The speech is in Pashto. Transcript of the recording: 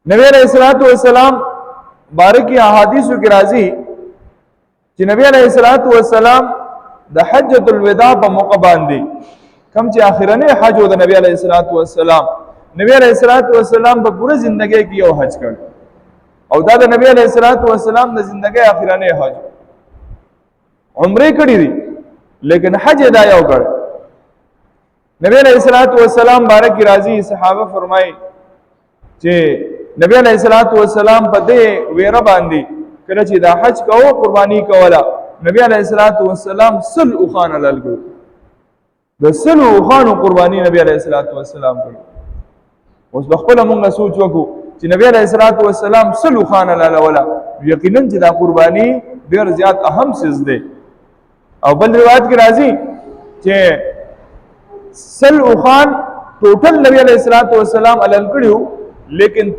نبی علیہ الصلوۃ والسلام بارکی احادیث کی راضی چې نبی علیہ الصلوۃ والسلام د حجۃ الوداع په موقع باندې کوم چې اخرنی حج و د نبی علیہ الصلوۃ والسلام نبی علیہ الصلوۃ والسلام په پوره ژوندۍ کې یو حج کړ او دا د نبی علیہ الصلوۃ والسلام د ژوندۍ اخرنی حج عمره کړی دی لیکن حج دا یو کړ نبی علیہ الصلوۃ والسلام بارک راضی صحابه فرمای چې نبی علیہ الصلوۃ والسلام په دې ویره باندې کله چې دا حج کوو قربانی کوله نبی علیہ الصلوۃ والسلام سل اوخان لالګو د سل اوخان قربانی نبی علیہ الصلوۃ والسلام کړ اوس خپل موږ سوچ وکړو چې نبی علیہ الصلوۃ والسلام سل اوخان لاله یقینا چې دا قربانی ډیر زیات اهم څه ده او بل روایت کې راځي چې سل اوخان ټوټل نبی علیہ الصلوۃ والسلام علل کړیو لیکن